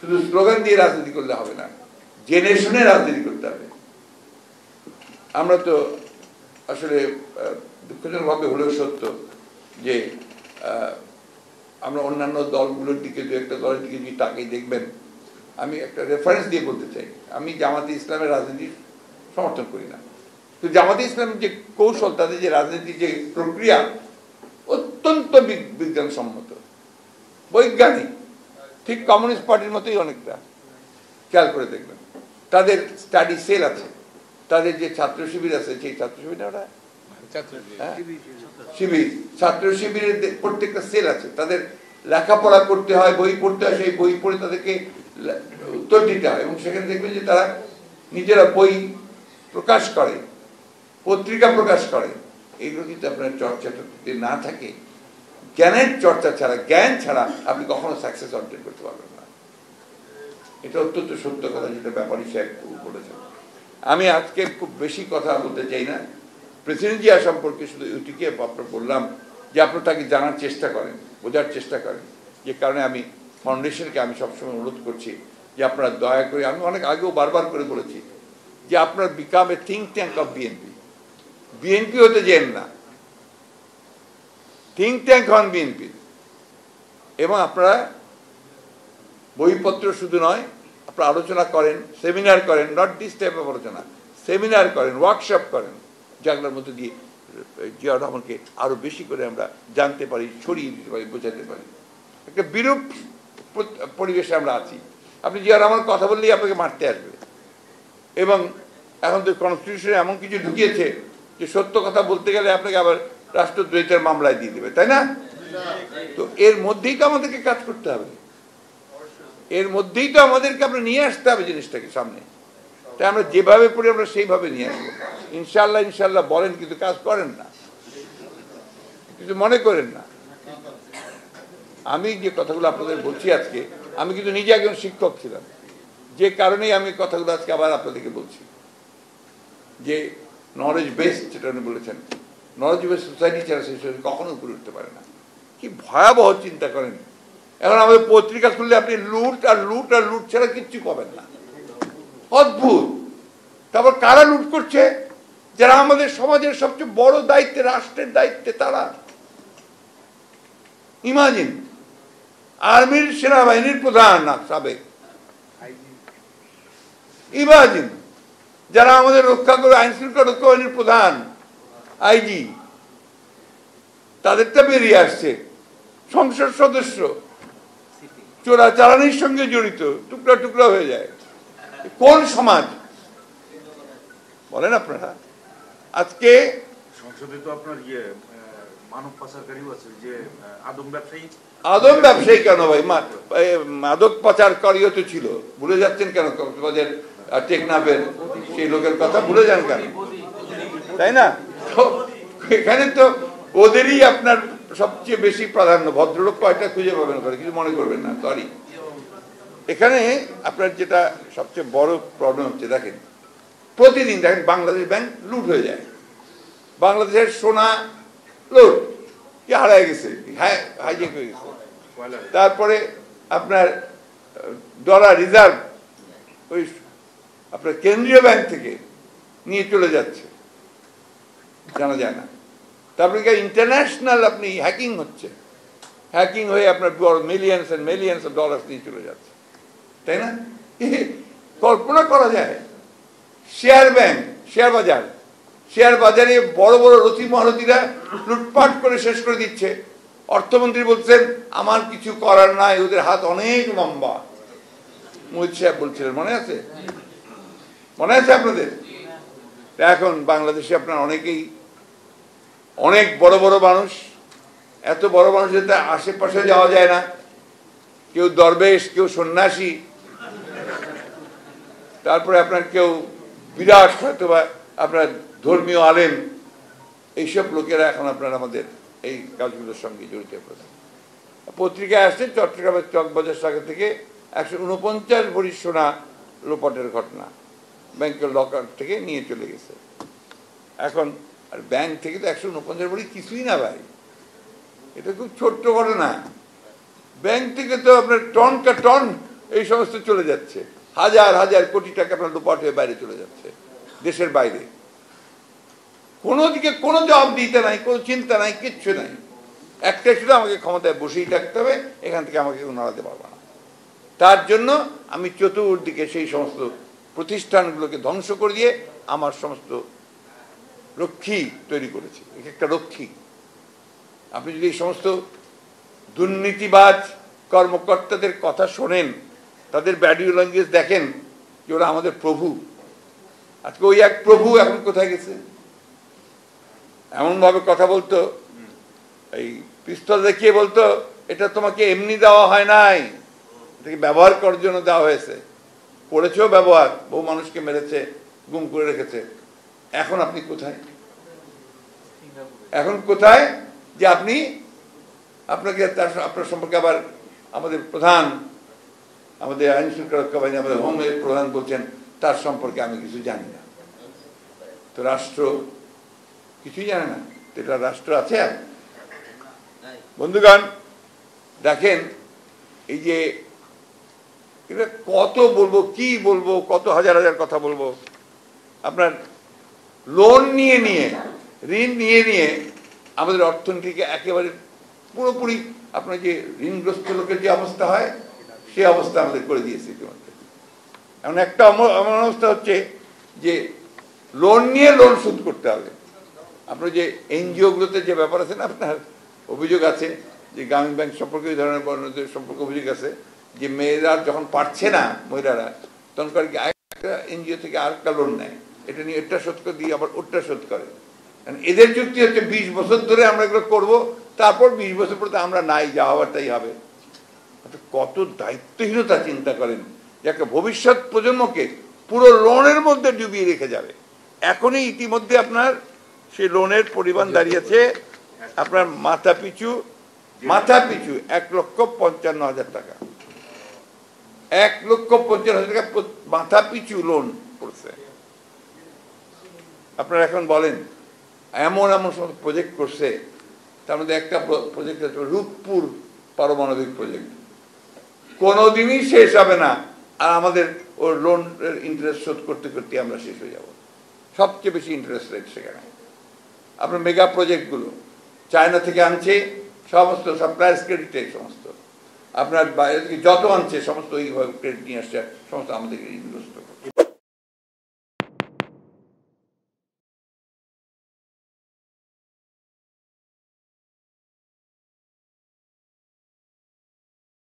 শুধু স্লোগান দিয়ে রাজনীতি করলে হবে না, জেনে শুনে রাজনীতি করতে হবে। আমরা তো আসলে দুঃখজনকভাবে হলেও সত্য যে আমরা অন্যান্য দলগুলোর দিকে দু একটা দলের দিকে যদি তাকিয়ে দেখবেন, আমি একটা রেফারেন্স দিয়ে বলতে চাই, আমি জামাতে ইসলামের রাজনীতি সমর্থন করি না, তো জামাতে ইসলামের যে কৌশল, তাদের যে রাজনীতির যে প্রক্রিয়া অত্যন্ত বিজ্ঞানসম্মত, বৈজ্ঞানিক, ঠিক কমিউনিস্ট পার্টির মতোই অনেকটা। খেয়াল করে দেখবেন তাদের স্টাডি সেল আছে, তাদের যে ছাত্র শিবির আছে, সেই ছাত্র শিবির ওরা শিবির, ছাত্র শিবিরের প্রত্যেকটা সেল আছে, তাদের লেখাপড়া করতে হয়, বই পড়তে হয়, সেই বই পড়ে তাদেরকে উত্তর দিতে হয়, এবং সেখানে দেখবেন যে তারা নিজেরা বই প্রকাশ করে, পত্রিকা প্রকাশ করে। এইগুলো কিন্তু আপনার চর্চাটা যদি না থাকে, জ্ঞানের চর্চা ছাড়া, জ্ঞান ছাড়া আপনি কখনো সাকসেস অর্জন করতে পারবেন না। এটা অত্যন্ত সত্য কথা, যেটা ব্যাপারী সাহেব বলেছেন। আমি আজকে খুব বেশি কথা বলতে চাই না, প্রেসিডেন্ট জিয়া সম্পর্কে শুধু এটুকুই আপনার বললাম যে আপনারা তাকে জানার চেষ্টা করেন, বোঝার চেষ্টা করেন। যে কারণে আমি ফাউন্ডেশনকে আমি সবসময় অনুরোধ করছি যে আপনারা দয়া করে, আমি অনেক আগেও বারবার করে বলেছি যে আপনার become a think tank of BNP, BNP হতে যেন না, থিঙ্ক ট্যাঙ্ক হন বিএনপি। এবং আপনারা বইপত্র শুধু নয়, আপনারা আলোচনা করেন, সেমিনার করেন, নট দিস টাইপ অফ আলোচনা, সেমিনার করেন, ওয়ার্কশপ করেন, যেগুলোর মধ্যে দিয়ে জিয়া রহমানকে আরো বেশি করে আমরা জানতে পারি, ছড়িয়ে দিতে পারি, বোঝাতে পারি। একটা বিরূপ পরিবেশে আমরা আছি। আপনি জিয়া রহমানের কথা বললেই আপনাকে মারতে আসবে, এবং এখন তো কনস্টিটিউশনে এমন কিছু ঢুকিয়েছে যে সত্য কথা বলতে গেলে আপনাকে আবার রাষ্ট্রদ্রোহিতার মামলায় দিয়ে দেবে, তাই না? তো এর মধ্যেই তো আমাদেরকে কাজ করতে হবে, এর মধ্যেই তো আমাদেরকে আমরা নিয়ে আসতে হবে জিনিসটাকে সামনে। তাই আমরা যেভাবে পড়ি আমরা সেইভাবে নিয়ে আসবো ইনশাল্লাহ। ইনশাল্লাহ বলেন, কিন্তু কাজ করেন না, কিছু মনে করেন না। আমি যে কথাগুলো আপনাদের বলছি আজকে, আমি কিন্তু নিজে একজন শিক্ষক ছিলাম, যে কারণেই আমি কথাগুলো আজকে আবার আপনাদেরকে বলছি যে নলেজ বেসড, যেটা উনি বলেছেন, নলেজ বেসড সোসাইটি ছাড়া সেই সোসাইটি কখনো উপরে উঠতে পারে না। কি ভয়াবহ চিন্তা করেন, এখন আমাদের পত্রিকা খুললে আপনি লুট আর লুট আর লুট ছাড়া কিচ্ছু পাবেন না, অদ্ভুত। তারপর কারা লুট করছে? যারা আমাদের সমাজের সবচেয়ে বড় দায়িত্বে, রাষ্ট্রের দায়িত্বে, তারা। ইমাজিন, আর্মির সেনাবাহিনীর প্রধান না সাবেক, ইমাজিন যারা আমাদের রক্ষা করে, আইন শৃঙ্খলা রক্ষা বাহিনীর প্রধান, আইজি, তাদেরটা বেরিয়ে আসছে, সংসদ সদস্য চোরাচালানির সঙ্গে জড়িত, টুকরা টুকরা হয়ে যায়। কোন সমাজ বলেন আপনারা? আজকে সংসদে তো আপনার মানব পাচারকারীও আছে, যে আদম ব্যবসায়ী। আদম ব্যবসায়ী কেন ভাই, মাদক পাচারকারীও তো ছিল, ভুলে যাচ্ছেন কেন? কক্সবাজার টেকনাফের সেই লোকের কথা ভুলে যান কেন? তাই না? এখানে তো ওদেরই আপনার সবচেয়ে বেশি প্রাধান্য। ভদ্রলোক কয়টা খুঁজে পাবেন করে, কিছু মনে করবেন না, সরি। এখানে আপনার যেটা সবচেয়ে বড় প্রবলেম হচ্ছে, দেখেন প্রতিদিন দেখেন বাংলাদেশ ব্যাংক লুট হয়ে যায়, বাংলাদেশের সোনা লুট, কি হারায় গেছে, হাইজেক হয়ে গেছে। তারপরে আপনার ডলার রিজার্ভ ওই আপনার কেন্দ্রীয় ব্যাংক থেকে নিয়ে চলে যাচ্ছে, জানা যায় না। তারপরে ইন্টারন্যাশনাল আপনি হ্যাকিং হচ্ছে, হ্যাকিং হয়ে আপনার millions and millions of dollar নিয়ে চলে যাচ্ছে, তাই না? কল্পনা করা যায়। শেয়ার ব্যাংক, শেয়ার বাজার, শেয়ার বাজারে বড় বড় রথী মহারথীরা লুটপাট করে শেষ করে দিচ্ছে। অর্থমন্ত্রী বলছেন আমার কিছু করার নাই, ওদের হাত অনেক লম্বা। মোহিত সাহেব বলছিলেন, মনে আছে? মনে আছে আপনাদের? এখন বাংলাদেশে আপনার অনেকেই অনেক বড় বড় মানুষ, এত বড় মানুষ যেটা আশেপাশে যাওয়া যায় না, কেউ দরবেশ, কেউ সন্ন্যাসী, তারপরে আপনার কেউ বিরাট হয়তো বা আপনার ধর্মীয় আলেম, এইসব লোকেরা এখন আপনার আমাদের এই কাজগুলোর সঙ্গে জড়িত হয়েছে। পত্রিকায় আসছে চট্টগ্রামের চকবাজার শাখা থেকে 149 ভরি সোনা লোপাটের ঘটনা, ব্যাংকের লকার থেকে নিয়ে চলে গেছে। এখন আর ব্যাংক থেকে তো 149 ভরি কিছুই না ভাই, এটা খুব ছোট্ট ঘটনা। ব্যাংক থেকে তো আপনার টন কা টন এই সমস্ত চলে যাচ্ছে, হাজার হাজার কোটি টাকা আপনার লোপাট হয়ে বাইরে চলে যাচ্ছে, দেশের বাইরে। কোনো দিকে কোনো জবাব দিতে নাই, কোনো চিন্তা নাই, কিচ্ছু নাই। একটাই শুধু, আমাকে ক্ষমতায় বসেই থাকতে হবে, এখান থেকে আমাকে কেউ নাড়াতে পারবে না। তার জন্য আমি চতুর্দিকে সেই সমস্ত প্রতিষ্ঠানগুলোকে ধ্বংস করে দিয়ে আমার সমস্ত রক্ষী তৈরি করেছি, একটা রক্ষী। আপনি যদি এই সমস্ত দুর্নীতিবাজ কর্মকর্তাদের কথা শোনেন, তাদের বডি ল্যাঙ্গুয়েজ দেখেন, যে ওরা আমাদের প্রভু। আজকে ওই এক প্রভু এখন কোথায় গেছে? এমনভাবে কথা বলতো, এই পিস্তল দেখিয়ে বলতো, এটা তোমাকে এমনি দেওয়া হয় নাই, এটাকে ব্যবহার করার জন্য দেওয়া হয়েছে। করেছেও ব্যবহার, বহু মানুষকে মেরেছে, গুম করে রেখেছে। এখন আপনি কোথায়? এখন কোথায় যে আপনি আপনাকে আপনার সম্পর্কে আবার আমাদের প্রধান, আমাদের আইন শৃঙ্খলা রক্ষা বাহিনী, আমাদের হোম প্রধান বলছেন তার সম্পর্কে আমি কিছু জানি না। তো রাষ্ট্র কিছুই জানে না, তো এটা রাষ্ট্র আছে? বন্ধুগণ দেখেন, এই যে এটা কত বলবো, কি বলবো, কত হাজার হাজার কথা বলবো। আপনার লোন নিয়ে নিয়ে, ঋণ নিয়ে নিয়ে আমাদের অর্থনীতিকে একেবারে পুরোপুরি, আপনার যে ঋণগ্রস্ত লোকের যে অবস্থা হয়, সে অবস্থা আমাদের করে দিয়েছে ইতিমধ্যে। এমন একটা এমন অবস্থা হচ্ছে যে লোন নিয়ে লোন শোধ করতে হবে। আপনার যে এনজিওগুলোতে যে ব্যাপার আছে না, আপনার অভিযোগ আছে যে গ্রামীণ ব্যাংক সম্পর্কে এই ধরনের বর্ণদের সম্পর্কে অভিযোগ আছে, যে মেয়েরা যখন পারছে না, মহিলারা তখন করে কি একটা এনজিও থেকে আরেকটা লোন নেয়, এটা নিয়ে এটা শোধ করে দিয়ে আবার ওটা শোধ করে। এদের যুক্তি হচ্ছে 20 বছর ধরে আমরা এগুলো করবো, তারপর 20 বছর পর আমরা নাই, যা হওয়ার তাই হবে। কত দায়িত্বহীনতা চিন্তা করেন, যে একটা ভবিষ্যৎ প্রজন্মকে পুরো লোনের মধ্যে ডুবিয়ে রেখে যাবে। এখনই ইতিমধ্যে আপনার সেই লোনের পরিমাণ দাঁড়িয়েছে আপনার মাথা পিছু 1,55,000 টাকা। 1,55,000 টাকা মাথা পিছু লোন করছে। আপনারা এখন বলেন, এমন এমন সমস্ত প্রজেক্ট করছে, তার মধ্যে একটা প্রজেক্ট আছে রূপপুর পারমাণবিক প্রজেক্ট, কোনোদিনই শেষ হবে না। আর আমাদের ওর লোনের ইন্টারেস্ট শোধ করতে করতে আমরা শেষ হয়ে যাব। সবচেয়ে বেশি ইন্টারেস্ট রেট সেখানে। আপনার মেগা প্রজেক্টগুলো চায়না থেকে আনছে, সমস্ত সাপ্লায়ার্স ক্রেডিটে, সমস্ত আপনার বাইরে থেকে যত আনছে সমস্ত ওইভাবে ক্রেডিট নিয়ে আসছে, সমস্ত আমাদেরকে ঋণগ্রস্ত।